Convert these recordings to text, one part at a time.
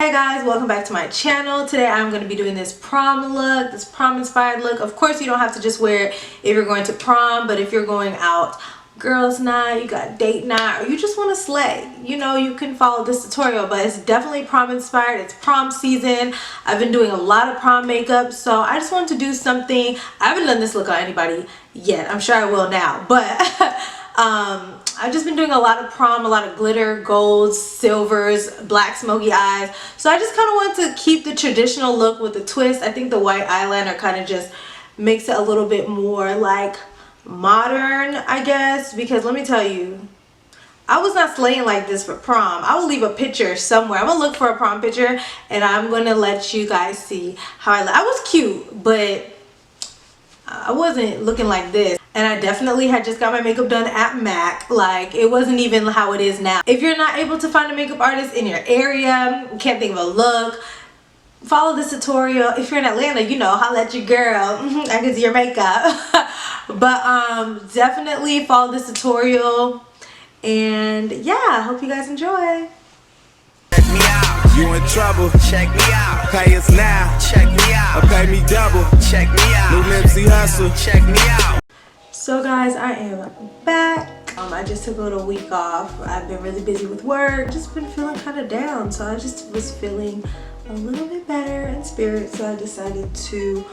Hey guys, welcome back to my channel. Today I'm going to be doing this prom look, this prom inspired look. Of course you don't have to just wear it if you're going to prom, but if you're going out girls night, you got date night, or you just want to slay, you know, you can follow this tutorial. But it's definitely prom inspired. It's prom season. I've been doing a lot of prom makeup, so I just wanted to do something. I haven't done this look on anybody yet. I'm sure I will now, but I've just been doing a lot of prom, a lot of glitter, golds, silvers, black smoky eyes. So I just kind of want to keep the traditional look with a twist. I think the white eyeliner kind of just makes it a little bit more like modern, I guess, because let me tell you, I was not slaying like this for prom. I will leave a picture somewhere. I'm gonna look for a prom picture and I'm gonna let you guys see how I look. I was cute, but I wasn't looking like this. And I definitely had just got my makeup done at MAC. Like, it wasn't even how it is now. If you're not able to find a makeup artist in your area, can't think of a look, follow this tutorial. If you're in Atlanta, you know, holla at your girl. I can do your makeup. But definitely follow this tutorial. And yeah, I hope you guys enjoy. Check me out. You in trouble? Check me out. Pay us now. Check me out. Or pay me double. Check me out. New Nipsey Hustle. Check me out. So guys, I am back. I just took a little week off. I've been really busy with work. Just been feeling kind of down. So I just was feeling a little bit better in spirit. So I decided to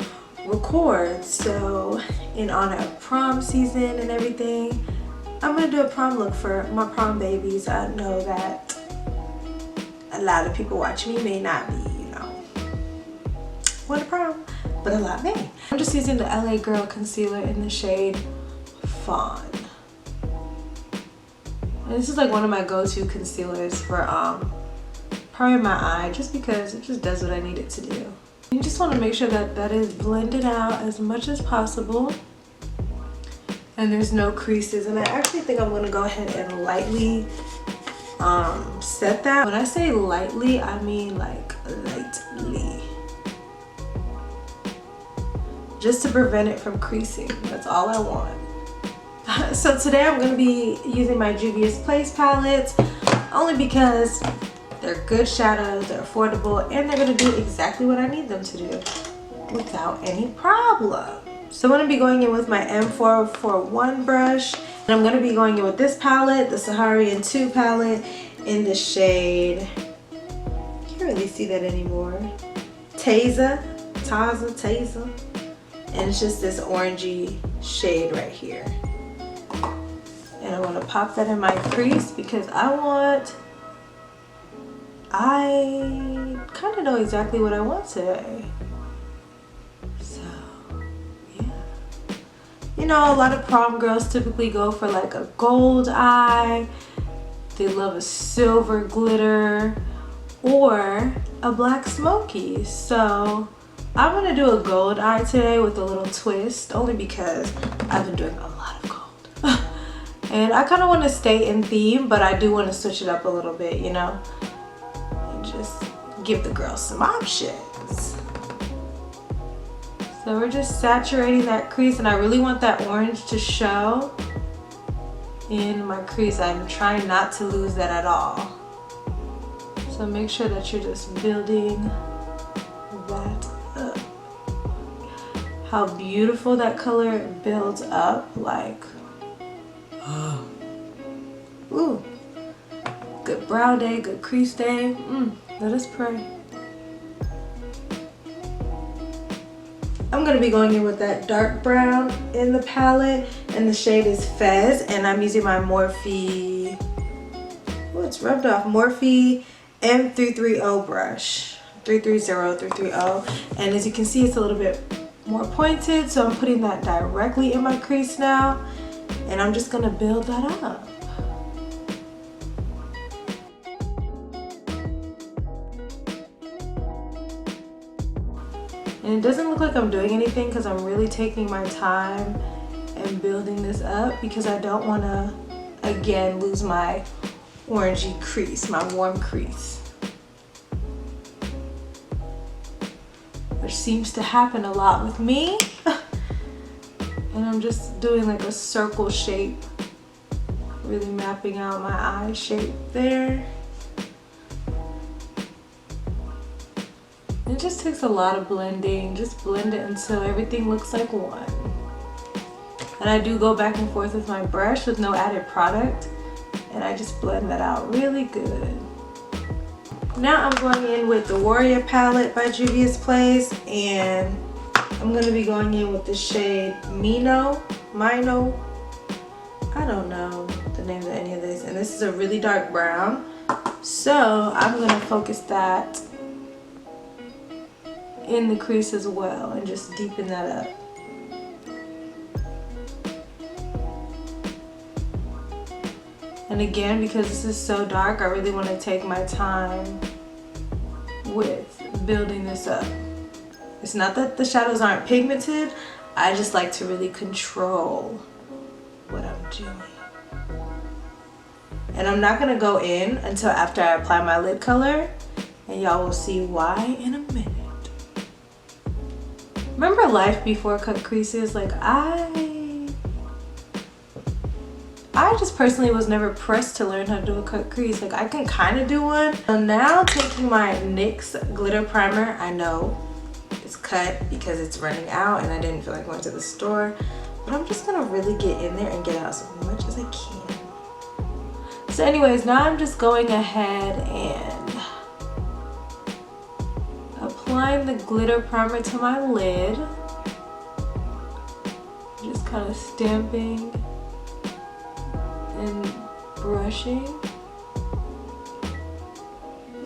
record. So in honor of prom season and everything, I'm going to do a prom look for my prom babies. I know that a lot of people watching me may not be, you know, want a prom, but a lot may. I'm just using the LA Girl concealer in the shade Fawn. And this is like one of my go-to concealers for probably my eye, just because it just does what I need it to do. You just want to make sure that that is blended out as much as possible and there's no creases. And I actually think I'm going to go ahead and lightly set that. When I say lightly, I mean like lightly, just to prevent it from creasing. That's all I want. So today I'm going to be using my JUVIAS Place palettes, only because they're good shadows, they're affordable, and they're going to do exactly what I need them to do without any problem. So I'm going to be going in with my M441 brush, and I'm going to be going in with this palette, the Saharan 2 palette, in the shade, can't really see that anymore, Taza, and it's just this orangey shade right here. And I want to pop that in my crease because I kind of know exactly what I want today. So yeah, you know, a lot of prom girls typically go for like a gold eye. They love a silver glitter or a black smoky. So I'm gonna do a gold eye today with a little twist, only because I've been doing a lot of gold. And I kind of want to stay in theme, but I do want to switch it up a little bit, you know, and just give the girls some options. So we're just saturating that crease, and I really want that orange to show in my crease. I'm trying not to lose that at all. So make sure that you're just building that up. How beautiful that color builds up, like, ooh, good brow day, good crease day. Let us pray. I'm going to be going in with that dark brown in the palette, and the shade is Fez, and I'm using my Morphe, oh, it's rubbed off, Morphe M330 brush, 330. And as you can see, it's a little bit more pointed, so I'm putting that directly in my crease now, and I'm just going to build that up. And it doesn't look like I'm doing anything because I'm really taking my time and building this up, because I don't want to, again, lose my orangey crease, my warm crease, which seems to happen a lot with me. And I'm just doing like a circle shape, really mapping out my eye shape there. It just takes a lot of blending. Just blend it until everything looks like one. And I do go back and forth with my brush with no added product. And I just blend that out really good. Now I'm going in with the Warrior palette by Juvia's Place. And I'm going to be going in with the shade Mino. I don't know the names of any of this. And this is a really dark brown. So I'm going to focus that in the crease as well and just deepen that up. And again, because this is so dark, I really want to take my time with building this up. It's not that the shadows aren't pigmented, I just like to really control what I'm doing. And I'm not going to go in until after I apply my lid color, and y'all will see why in a minute. Remember life before cut creases? Like I just personally was never pressed to learn how to do a cut crease. Like I can kind of do one. So now taking my NYX glitter primer, I know it's cut because it's running out and I didn't feel like going to the store. But I'm just gonna really get in there and get out as much as I can. So anyways, now I'm just going ahead and applying the glitter primer to my lid. Just kind of stamping and brushing.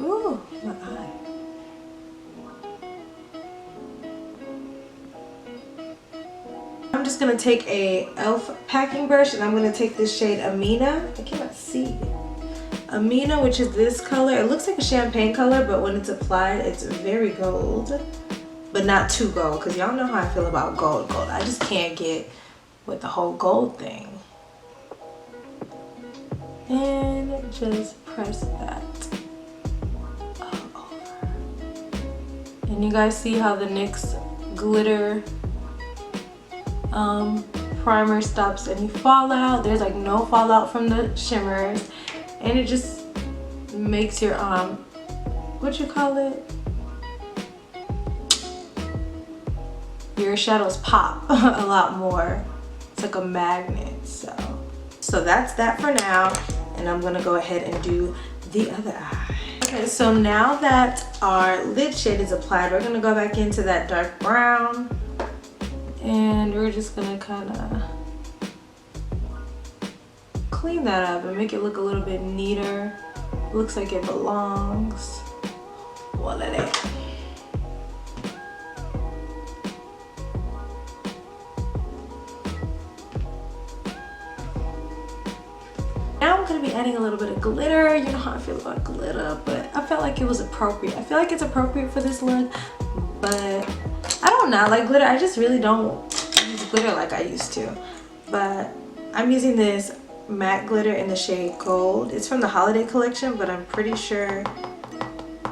Ooh, my eye. I'm just gonna take a e.l.f. packing brush and I'm gonna take this shade Amina. I cannot see. Amina, which is this color. It looks like a champagne color, but when it's applied, it's very gold. But not too gold, because y'all know how I feel about gold. I just can't get with the whole gold thing. And just press that all over. And you guys see how the NYX glitter primer stops any fallout. There's like no fallout from the shimmers. And it just makes your what you call it? Your shadows pop a lot more. It's like a magnet. So that's that for now. And I'm gonna go ahead and do the other eye. Okay, so now that our lid shade is applied, we're gonna go back into that dark brown. And we're just gonna kinda clean that up and make it look a little bit neater. Looks like it belongs. Voila. Now I'm gonna be adding a little bit of glitter. You know how I feel about glitter, but I felt like it was appropriate. I feel like it's appropriate for this look, but I don't know, like glitter, I just really don't use glitter like I used to. But I'm using this matte glitter in the shade Gold. It's from the holiday collection, but I'm pretty sure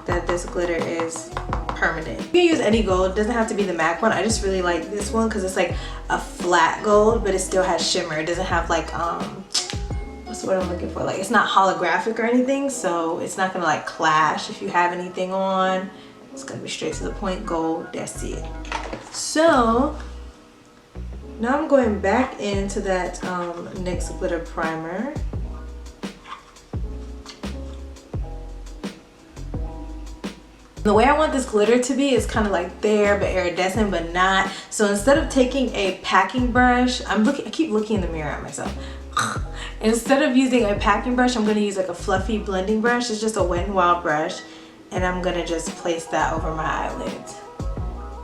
that this glitter is permanent. You can use any gold, it doesn't have to be the MAC one. I just really like this one because it's like a flat gold, but it still has shimmer. It doesn't have like what's the word I'm looking for? Like it's not holographic or anything, so it's not gonna like clash if you have anything on. It's gonna be straight to the point gold. That's it. So now I'm going back into that NYX glitter primer. The way I want this glitter to be is kind of like there but iridescent but not. So instead of taking a packing brush, I keep looking in the mirror at myself. Instead of using a packing brush, I'm gonna use like a fluffy blending brush. It's just a Wet n Wild brush. And I'm gonna just place that over my eyelids.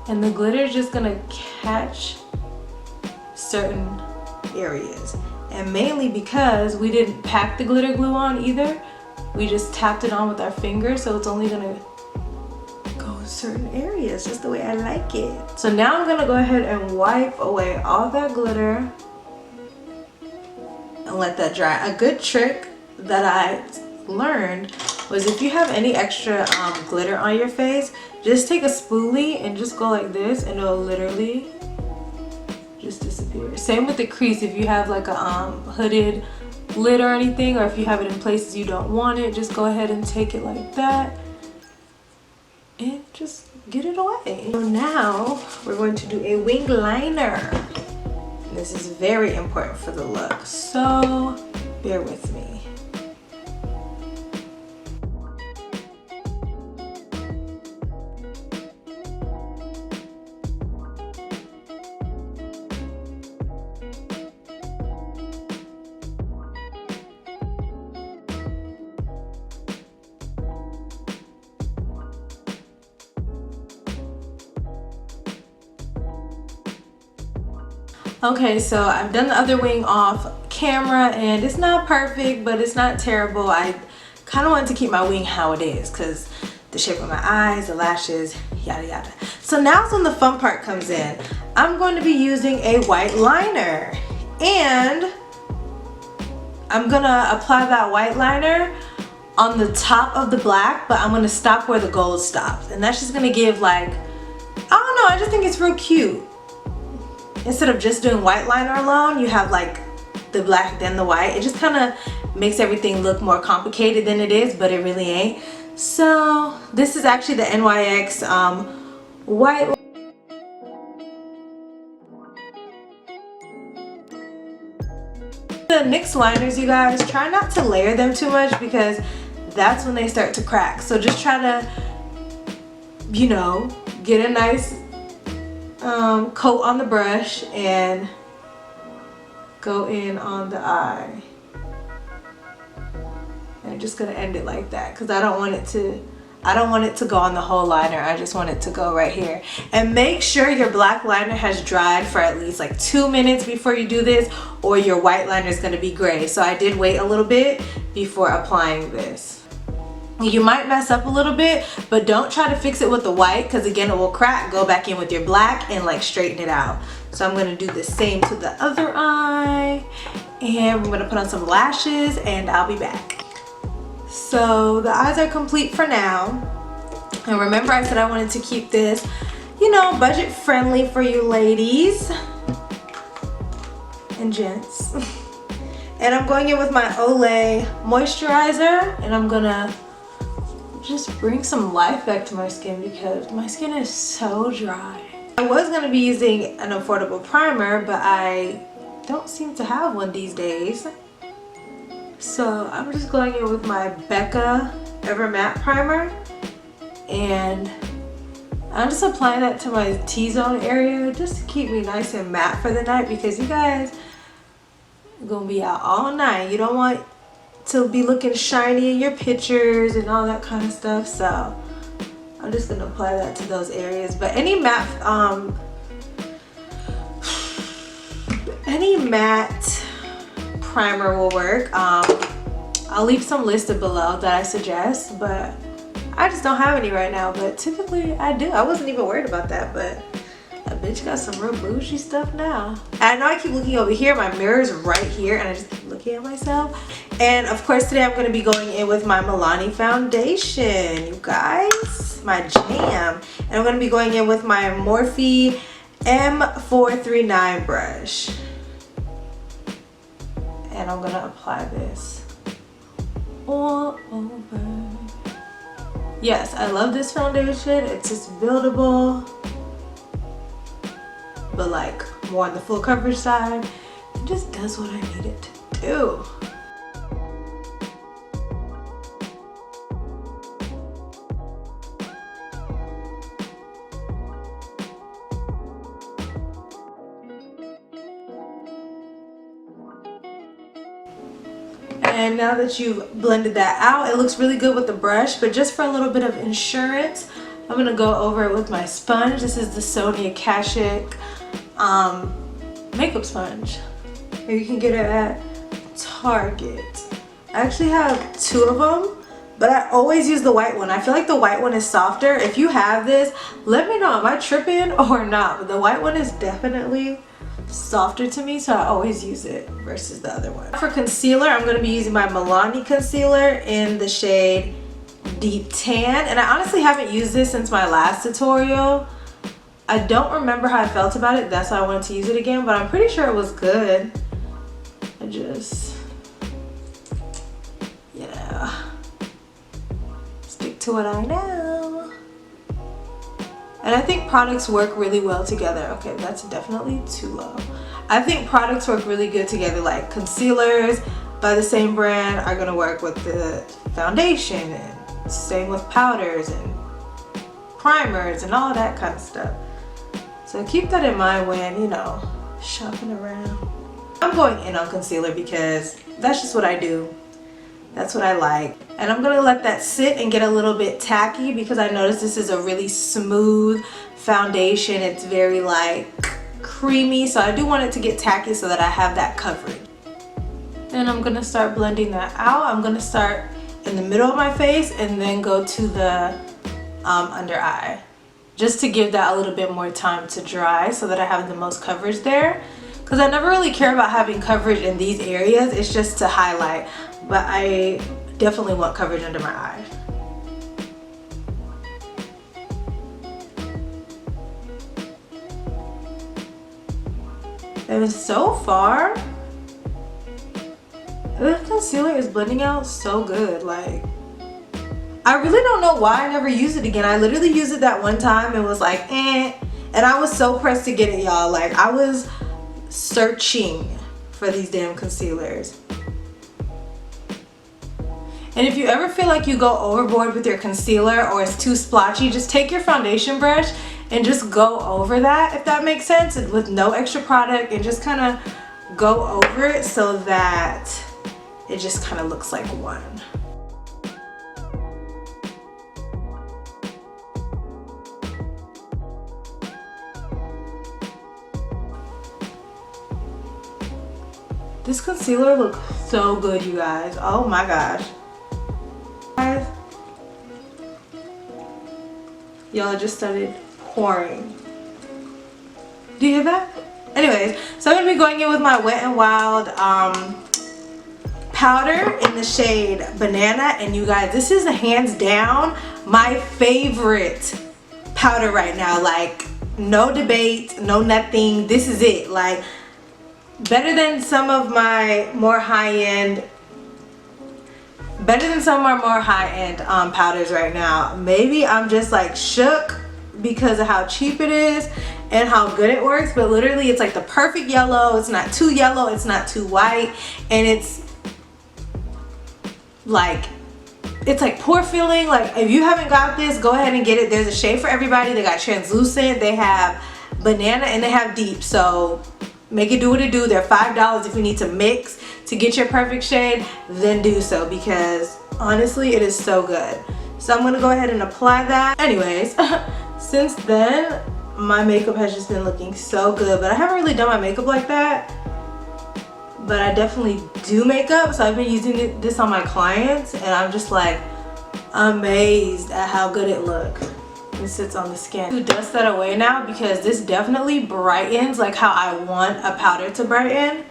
And the glitter is just gonna catch certain areas. And mainly because we didn't pack the glitter glue on either. We just tapped it on with our fingers, so it's only gonna go in certain areas, just the way I like it. So now I'm gonna go ahead and wipe away all that glitter and let that dry. A good trick that I learned was if you have any extra glitter on your face, just take a spoolie and just go like this and it'll literally just disappear. Same with the crease. If you have like a hooded lid or anything, or if you have it in places you don't want it, just go ahead and take it like that and just get it away. So now we're going to do a wing liner. This is very important for the look, so bear with me. Okay, so I've done the other wing off camera and it's not perfect, but it's not terrible. I kind of wanted to keep my wing how it is because the shape of my eyes, the lashes, yada yada. So now's when the fun part comes in. I'm going to be using a white liner and I'm gonna apply that white liner on the top of the black, but I'm gonna stop where the gold stops. And that's just gonna give like, I don't know, I just think it's real cute. Instead of just doing white liner alone, you have like the black then the white. It just kind of makes everything look more complicated than it is, but it really ain't. So this is actually the NYX white. The NYX liners, you guys, try not to layer them too much because that's when they start to crack. So just try to, you know, get a nice coat on the brush and go in on the eye. And I'm just gonna end it like that because I don't want it to go on the whole liner. I just want it to go right here. And make sure your black liner has dried for at least like 2 minutes before you do this, or your white liner is gonna be gray. So I did wait a little bit before applying this. You might mess up a little bit, but don't try to fix it with the white because again it will crack. Go back in with your black and like straighten it out. So I'm going to do the same to the other eye, and we're going to put on some lashes and I'll be back. So the eyes are complete for now, and remember I said I wanted to keep this, you know, budget friendly for you ladies and gents. And I'm going in with my Olay moisturizer, and I'm gonna just bring some life back to my skin because my skin is so dry. I was going to be using an affordable primer, but I don't seem to have one these days. So I'm just going in with my BECCA Ever Matte Primer, and I'm just applying that to my T-zone area just to keep me nice and matte for the night because you guys are going to be out all night. You don't want to be looking shiny in your pictures and all that kind of stuff, so I'm just gonna apply that to those areas. But any matte primer will work. I'll leave some listed below that I suggest, but I just don't have any right now, but typically I do. I wasn't even worried about that, but that bitch got some real bougie stuff now. I know I keep looking over here, my mirror's right here, and I just keep looking at myself. And of course today I'm going to be going in with my MILANI foundation, you guys, my jam. And I'm going to be going in with my MORPHE M439 brush. And I'm going to apply this all over. Yes, I love this foundation. It's just buildable, but like more on the full coverage side. It just does what I need it to do. And now that you've blended that out, it looks really good with the brush, but just for a little bit of insurance, I'm gonna go over it with my sponge. This is the Sonia Kashuk makeup sponge. You can get it at Target. I actually have 2 of them, but I always use the white one. I feel like the white one is softer. If you have this, let me know, am I tripping or not? But the white one is definitely softer to me, so I always use it versus the other one. For concealer, I'm going to be using my MILANI concealer in the shade Deep Tan, and I honestly haven't used this since my last tutorial. I don't remember how I felt about it, that's why I wanted to use it again, but I'm pretty sure it was good. I just, you know, stick to what I know. And I think products work really well together. Okay, that's definitely too low. I think products work really good together. Like concealers by the same brand are gonna work with the foundation, and same with powders and primers and all that kind of stuff. So keep that in mind when, you know, shopping around. I'm going in on concealer because that's just what I do. That's what I like. And I'm gonna let that sit and get a little bit tacky because I noticed this is a really smooth foundation. It's very like creamy, so I do want it to get tacky so that I have that coverage. Then I'm gonna start blending that out. I'm gonna start in the middle of my face and then go to the under eye, just to give that a little bit more time to dry so that I have the most coverage there. Because I never really care about having coverage in these areas, it's just to highlight, but I definitely want coverage under my eye. And so far, the concealer is blending out so good. Like, I really don't know why I never used it again. I literally used it that one time and was like, eh. And I was so pressed to get it, y'all. Like, I was searching for these damn concealers. And if you ever feel like you go overboard with your concealer or it's too splotchy, just take your foundation brush and just go over that, if that makes sense, with no extra product, and just kind of go over it so that it just kind of looks like one. This concealer looks so good, you guys. Oh my gosh. Guys, y'all just started pouring. Do you hear that? Anyways, so I'm gonna be going in with my Wet n Wild powder in the shade Banana, and you guys, this is hands down my favorite powder right now. Like, no debate, no nothing. This is it. Like, better than some of my more high-end powders right now. Maybe I'm just like shook because of how cheap it is and how good it works, but literally it's like the perfect yellow. It's not too yellow, it's not too white, and it's like pore filling. Like, if you haven't got this, go ahead and get it. There's a shade for everybody. They got translucent, they have banana, and they have deep. So make it do what it do. They're $5. If you need to mix to get your perfect shade, then do so, because honestly it is so good. So I'm gonna go ahead and apply that. Anyways, since then my makeup has just been looking so good, but I haven't really done my makeup like that. But I definitely do makeup, so I've been using this on my clients, and I'm just like amazed at how good it looks. It sits on the skin. To dust that away now, because this definitely brightens like how I want a powder to brighten.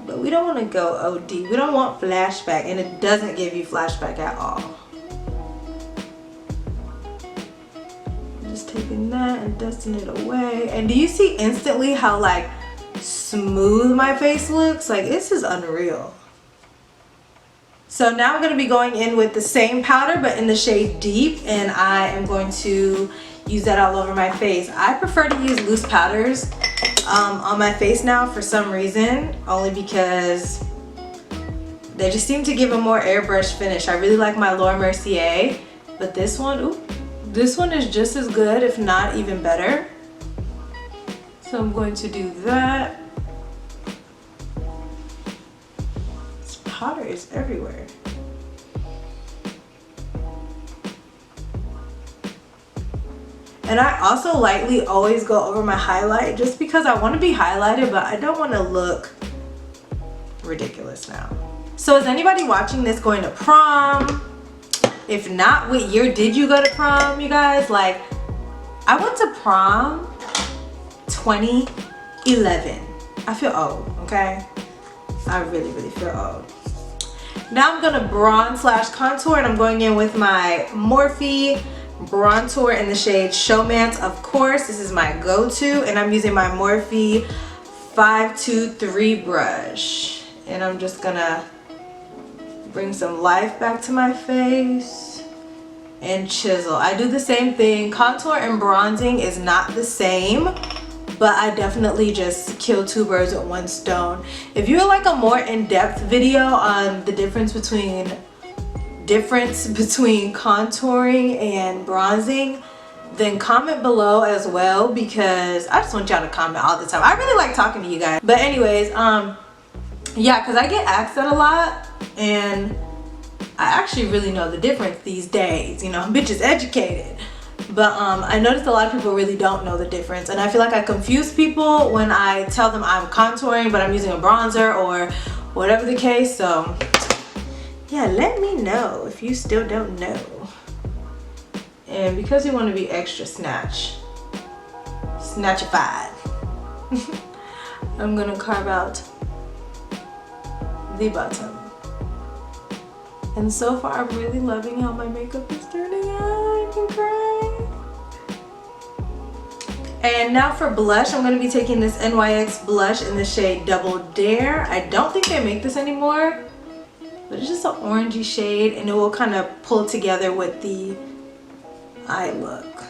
But we don't want to go OD. We don't want flashback, and it doesn't give you flashback at all. Just taking that and dusting it away. And do you see instantly how like smooth my face looks? Like, this is unreal. So now I'm going to be going in with the same powder but in the shade Deep, and I am going to use that all over my face. I prefer to use loose powders on my face now for some reason, only because they just seem to give a more airbrush finish. I really like my Laura Mercier, but this one, ooh, this one is just as good, if not even better. So I'm going to do that. This powder is everywhere. And I also lightly always go over my highlight, just because I want to be highlighted, but I don't want to look ridiculous now. So is anybody watching this going to prom? If not, what year did you go to prom, you guys? Like, I went to prom 2011. I feel old, okay? I really, really feel old. Now I'm gonna bronze / contour, and I'm going in with my Morphe brontour in the shade Showmance. Of course, this is my go-to, and I'm using my Morphe 523 brush. And I'm just gonna bring some life back to my face and chisel. I do the same thing. Contour and bronzing is not the same, but I definitely just kill two birds with one stone. If you would like a more in-depth video on the difference between contouring and bronzing, then comment below as well, because I just want y'all to comment all the time. I really like talking to you guys. But anyways, yeah, because I get asked that a lot, and I actually really know the difference these days. You know, bitch is educated. But I noticed a lot of people really don't know the difference, and I feel like I confuse people when I tell them I'm contouring but I'm using a bronzer or whatever the case. So yeah, let me know if you still don't know. And because we want to be extra snatchified, I'm gonna carve out the bottom. And so far I'm really loving how my makeup is turning out. I can cry. And now for blush, I'm going to be taking this NYX blush in the shade Double Dare. I don't think they make this anymore, but it's just an orangey shade, and it will kind of pull together with the eye look.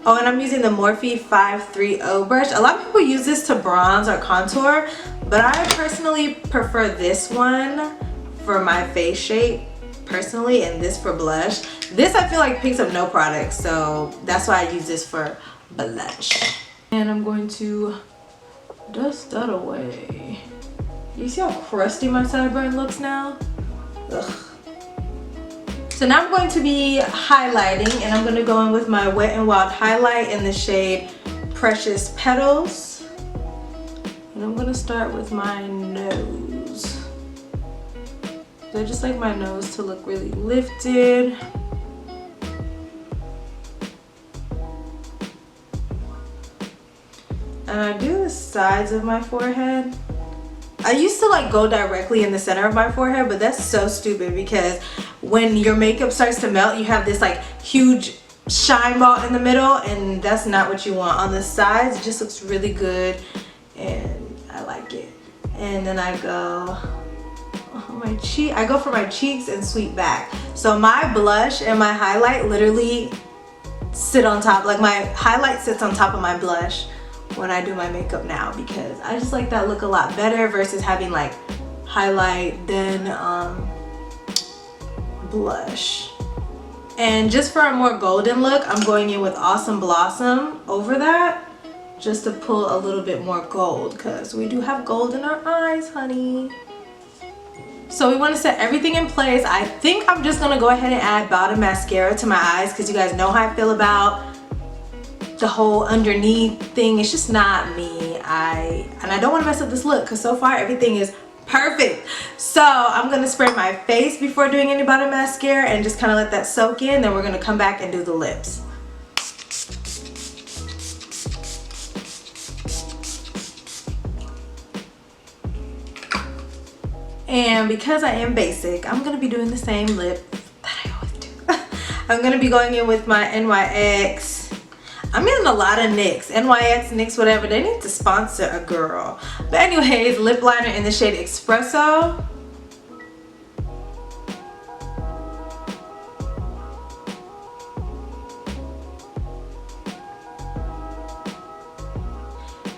Oh, and I'm using the Morphe 530 brush. A lot of people use this to bronze or contour, but I personally prefer this one for my face shape personally, and this for blush. This I feel like picks up no product, so that's why I use this for blush. And I'm going to dust that away. You see how crusty my sideburn looks now? Ugh. So now I'm going to be highlighting, and I'm going to go in with my Wet n Wild highlight in the shade Precious Petals. And I'm going to start with my nose. So I just like my nose to look really lifted. And I do the sides of my forehead. I used to like go directly in the center of my forehead, but that's so stupid, because when your makeup starts to melt, you have this like huge shine ball in the middle, and that's not what you want. On the sides, it just looks really good, and I like it. And then I go my cheek. I go for my cheeks and sweep back. So my blush and my highlight literally sit on top. Like my highlight sits on top of my blush when I do my makeup now, because I just like that look a lot better versus having like highlight then blush. And just for a more golden look, I'm going in with Awesome Blossom over that, just to pull a little bit more gold, because we do have gold in our eyes, honey. So we want to set everything in place. I think I'm just gonna go ahead and add bottom mascara to my eyes, because you guys know how I feel about the whole underneath thing. It's just not me. And I don't want to mess up this look, because so far everything is perfect. So I'm gonna spray my face before doing any bottom mascara and just kind of let that soak in. Then we're gonna come back and do the lips. And because I am basic, I'm gonna be doing the same lip that I always do. I'm gonna be going in with my NYX. I'm using a lot of NYX, NYX, NYX, whatever. They need to sponsor a girl. But anyways, lip liner in the shade Espresso.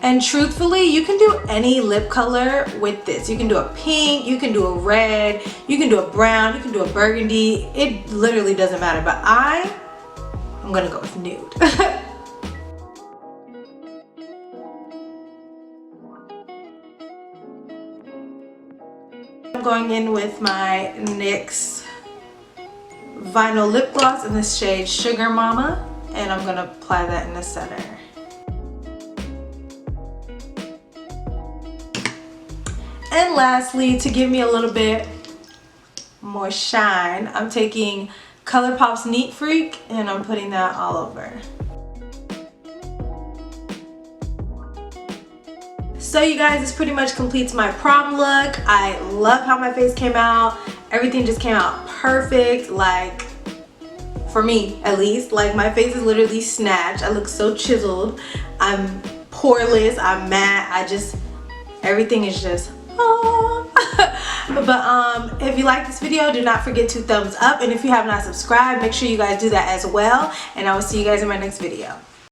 And truthfully, you can do any lip color with this. You can do a pink, you can do a red, you can do a brown, you can do a burgundy. It literally doesn't matter, but I'm gonna go with nude. I'm going in with my NYX vinyl lip gloss in the shade Sugar Mama, and I'm gonna apply that in the center. And lastly, to give me a little bit more shine, I'm taking ColourPop's Neat Freak, and I'm putting that all over. So you guys, this pretty much completes my prom look. I love how my face came out. Everything just came out perfect, like, for me at least. Like, my face is literally snatched. I look so chiseled. I'm poreless, I'm matte. Everything is just, oh. But if you like this video, do not forget to thumbs up, and if you have not subscribed, make sure you guys do that as well, and I will see you guys in my next video.